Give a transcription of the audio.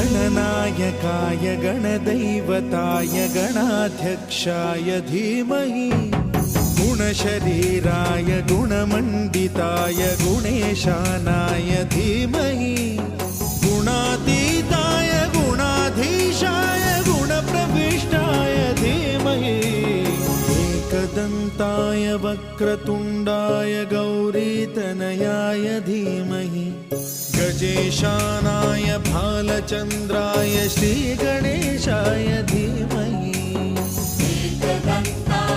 गणनायकाय गणदैवताय गणाध्यक्षाय धीमहि गुणशरीराय गुणमण्डिताय गुणेशानाय धीमहि गुणातीताय गुणाधीशाय गुणप्रविष्टाय धीमहि एकदन्ताय वक्रतुण्डाय गौरीतनयाय धीमहि गजेशानाय भालचन्द्राय श्रीगणेशाय धीमहि एकदन्ताय